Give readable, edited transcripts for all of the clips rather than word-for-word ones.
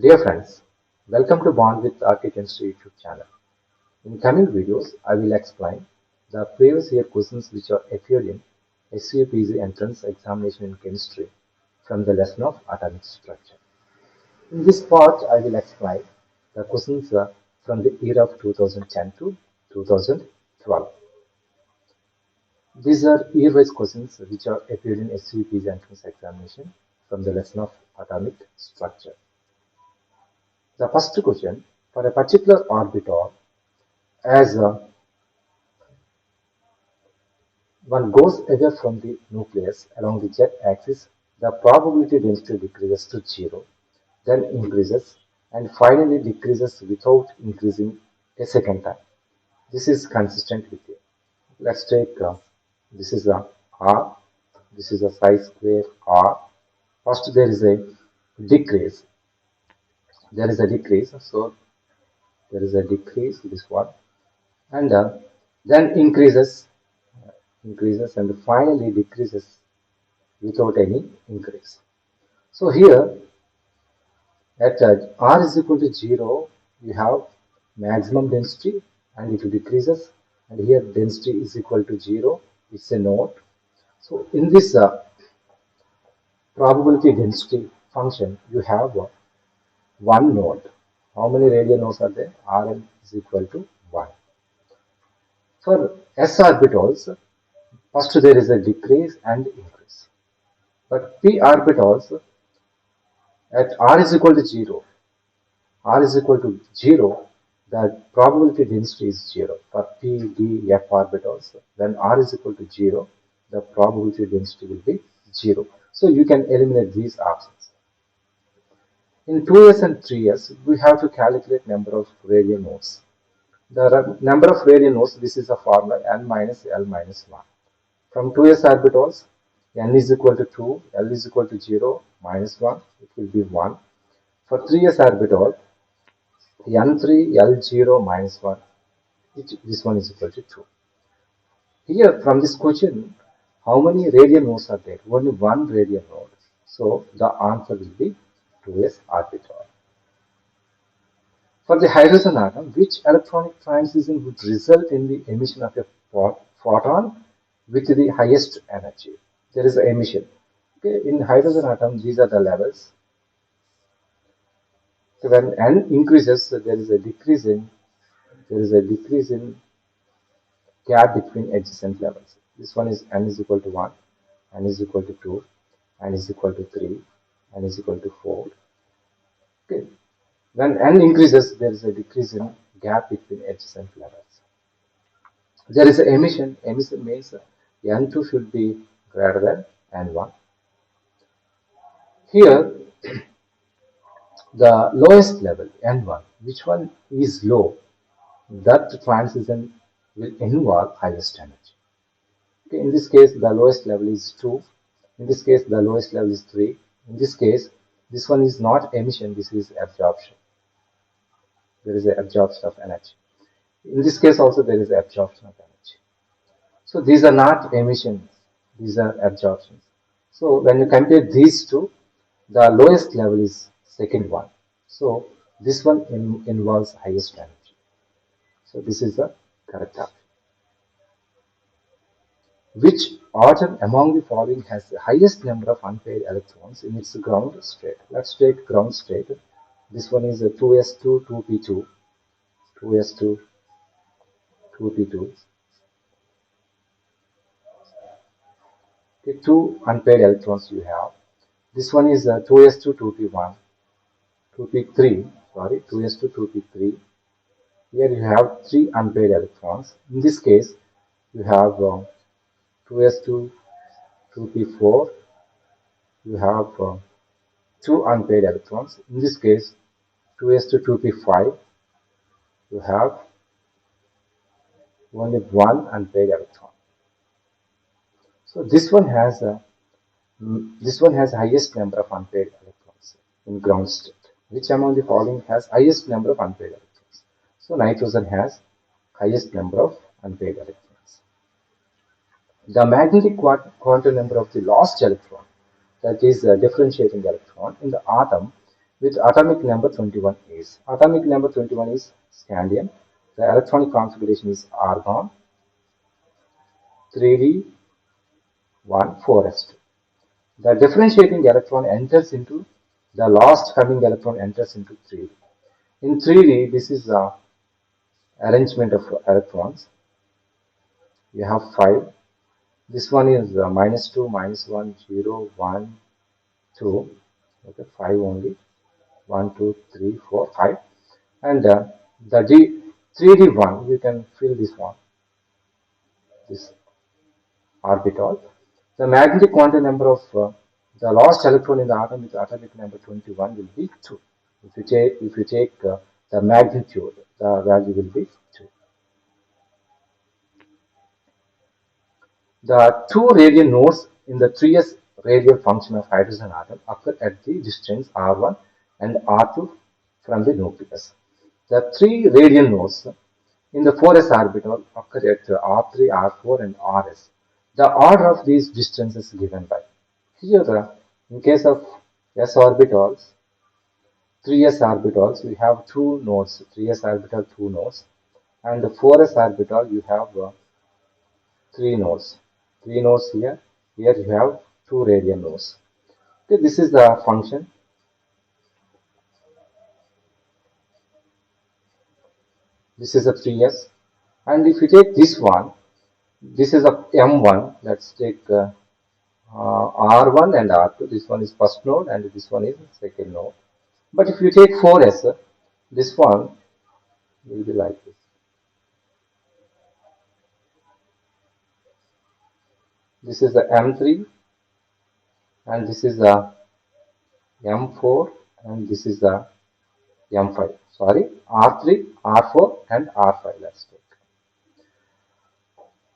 Dear friends, welcome to Bond with Architecture YouTube channel. In coming videos, I will explain the previous year questions which are appeared in HCU PG Entrance Examination in Chemistry from the lesson of atomic structure. In this part, I will explain the questions from the year of 2010 to 2012. These are year-wise questions which are appeared in HCU PG Entrance Examination from the lesson of atomic structure. The first question, for a particular orbital, as one goes away from the nucleus along the z-axis, the probability density decreases to 0, then increases, and finally decreases without increasing a second time. This is consistent with it. Let's take this is a R, this is a psi square R. First there is a decrease. So there is a decrease, this one, and then increases and finally decreases without any increase. So here at R is equal to 0, you have maximum density and it decreases, and here density is equal to 0, it's a node. So in this probability density function, you have one node. How many radial nodes are there? Rn is equal to 1. For s orbitals, first there is a decrease and increase. But p orbitals at r is equal to 0, the probability density is 0. For p, d, f orbitals, when r is equal to 0, the probability density will be 0. So you can eliminate these options. In 2s and 3s, we have to calculate number of radial nodes. The number of radial nodes, this is a formula n minus l minus 1. From 2s orbitals, n is equal to 2, l is equal to 0, minus 1, it will be 1. For 3s orbital, n3, l0, minus 1, this one is equal to 2. Here, from this question, how many radial nodes are there? Only one radial node. So, the answer will be 2s orbital. For the hydrogen atom, which electronic transition would result in the emission of a photon with the highest energy? There is an emission. Okay, in hydrogen atom, these are the levels. So when n increases, there is a decrease in gap between adjacent levels. This one is n is equal to 1, n is equal to 2, n is equal to 3, n is equal to 4. Okay. When n increases, there is a decrease in gap between adjacent levels. There is an emission. Emission means n2 should be greater than n1. Here, the lowest level, n1, which one is low, that transition will involve highest energy. Okay, in this case, the lowest level is 2. In this case, the lowest level is 3. In this case, this one is not emission, this is absorption. There is an absorption of energy. In this case also there is absorption of energy. So these are not emissions, these are absorptions. So when you compare these two, the lowest level is second one. So this one involves highest energy. So this is the correct option. Which atom among the following has the highest number of unpaired electrons in its ground state? Let's take ground state. This one is a 2s2, 2p2, 2s2, 2p2. Okay, two unpaired electrons you have. This one is 2s2, 2p1, 2p3, sorry, 2s2, 2p3. Here you have three unpaired electrons. In this case, you have 2s2, 2p4. You have two unpaired electrons. In this case, 2s2, 2p5. You have only one unpaired electron. So this one has highest number of unpaired electrons in ground state. Which among the following has highest number of unpaired electrons? So nitrogen has highest number of unpaired electrons. The magnetic quantum number of the lost electron, that is the differentiating electron in the atom, with atomic number 21 is. Atomic number 21 is scandium. The electronic configuration is argon 3d1 4s2. The differentiating electron enters into the last coming electron enters into 3d. In 3d, this is the arrangement of electrons. You have 5. This one is -2, -1, 0, 1, 2. Okay, 5 only. 1, 2, 3, 4, 5. And the 3d1, you can fill this one, this orbital. The magnetic quantum number of the last electron in the atom with atomic number 21 will be 2. If you take the magnitude, the value will be 2. The two radial nodes in the 3s radial function of hydrogen atom occur at the distance r1 and r2 from the nucleus. The three radial nodes in the 4s orbital occur at r3, r4 and rs. The order of these distances given by. Here, in case of s orbitals, 3s orbitals, we have two nodes, 3s orbital, two nodes, and the 4s orbital, you have three nodes. Three nodes here. Here you have two radial nodes. Okay, this is the function. This is a 3s. And if you take this one, this is a M1. Let's take R1 and R2. This one is first node and this one is second node. But if you take 4s, this one will be like this. This is the M3 and this is the M4 and this is the M5. Sorry, R3, R4 and R5. Let's take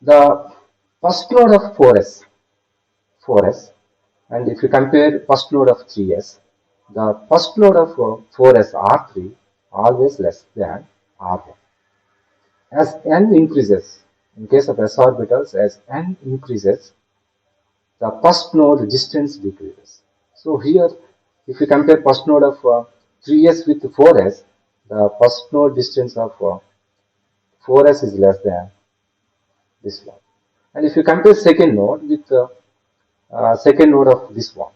the first node of 4s, and if you compare first node of 3s, the first node of 4s R3 always less than R1. As n increases, in case of s orbitals, as n increases, the first node distance decreases. So here, if you compare first node of 3s with 4s, the first node distance of 4s is less than this one. And if you compare second node with second node of this one,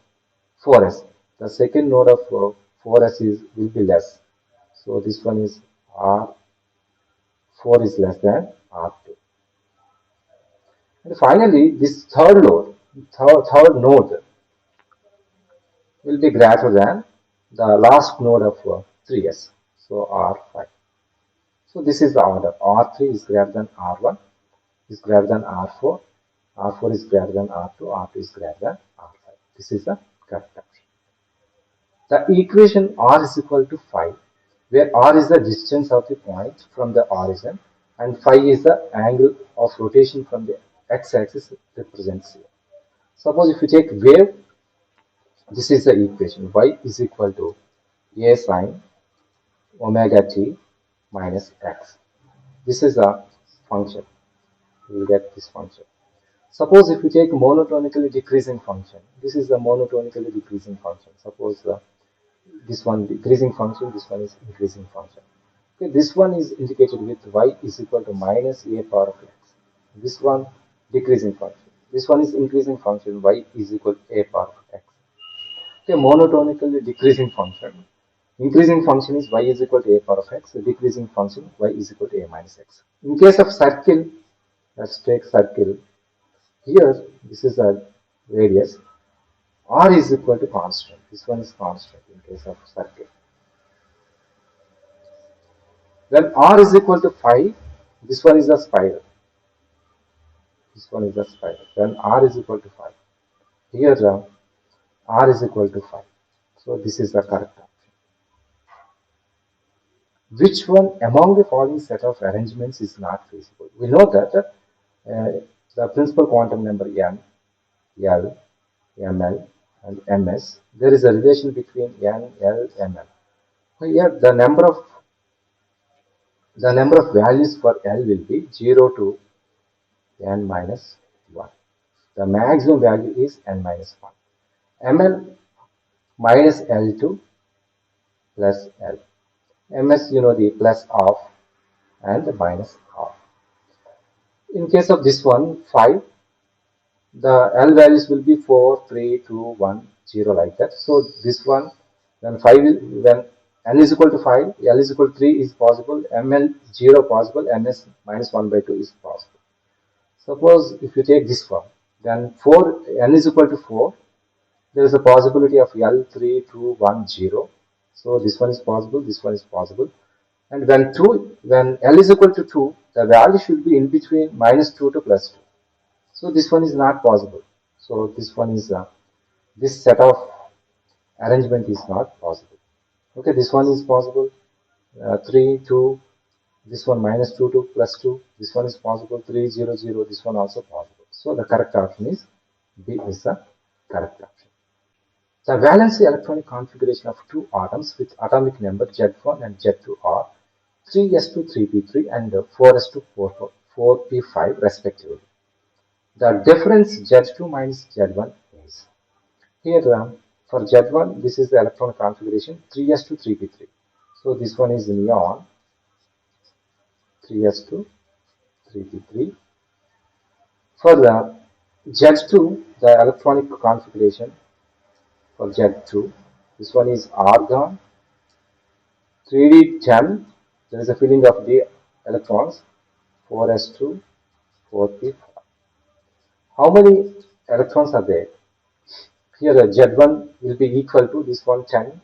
4s, the second node of 4s will be less. So this one is R4 is less than R2. And finally, this third node will be greater than the last node of 3s, so R5. So this is the order. R3 is greater than R1, is greater than R4, R4 is greater than R2, R2 is greater than R5. This is the correct option. The equation R is equal to phi, where R is the distance of the point from the origin and phi is the angle of rotation from the x-axis represents here. Suppose if you take wave, this is the equation. Y is equal to a sine omega t minus x. This is a function. You will get this function. Suppose if you take monotonically decreasing function, this is the monotonically decreasing function. Suppose this one decreasing function, this one is increasing function. Okay, this one is indicated with y is equal to minus a power of x. This one decreasing function. This one is increasing function, y is equal to a power of x. Okay, monotonically decreasing function. Increasing function is y is equal to a power of x. Decreasing function, y is equal to a minus x. In case of circle, let's take circle. Here, this is a radius. R is equal to constant. This one is constant in case of circle. When R is equal to 5, this one is a spiral. This one is a spiral. When R is equal to 5. Here, R is equal to 5. So, this is the correct option. Which one among the following set of arrangements is not feasible? We know that the principal quantum number n, L, ml and ms, there is a relation between n, L, ml. Here the number of values for L will be 0 to n minus 1. The maximum value is n minus 1. ml minus L to plus L. Ms, you know, the plus half and the minus half. In case of this one, 5, the L values will be 4, 3, 2, 1, 0 like that. So this one, when 5 when N is equal to 5, L is equal to 3 is possible, Mn 0 possible, Ms minus 1 by 2 is possible. Suppose if you take this one, then 4, N is equal to 4, there is a possibility of L 3, 2, 1, 0. So this one is possible, this one is possible. And when L is equal to 2, the value should be in between minus 2 to plus 2. So this one is not possible. So this one is this set of arrangement is not possible. Okay, this one is possible. 3, 2, this one minus 2 to plus 2. This one is possible. 3, 0, 0. This one also possible. So the correct option is B is the correct option. The valency electronic configuration of two atoms with atomic number Z1 and Z2 are 3s to 3p3 and 4s to 4p5 respectively. The difference Z2 minus Z1 is here for Z1 this is the electron configuration 3s to 3p3. So this one is neon 3s to 3p3. For the Z2 the electronic configuration for Z2 this one is argon 3d10, there is a filling of the electrons 4s2 4p5. How many electrons are there? Here Z1 will be equal to this one 10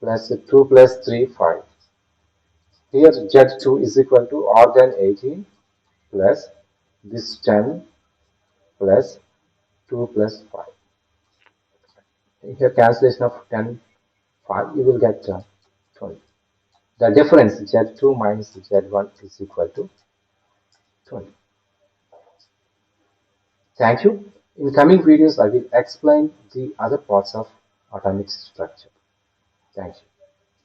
plus 2 plus 3 5. Here Z2 is equal to argon 18 plus this 10 plus 2 plus 5. Here cancellation of 10 5 you will get 20. The difference Z2 minus Z1 is equal to 20. Thank you. In coming videos, I will explain the other parts of atomic structure. Thank you.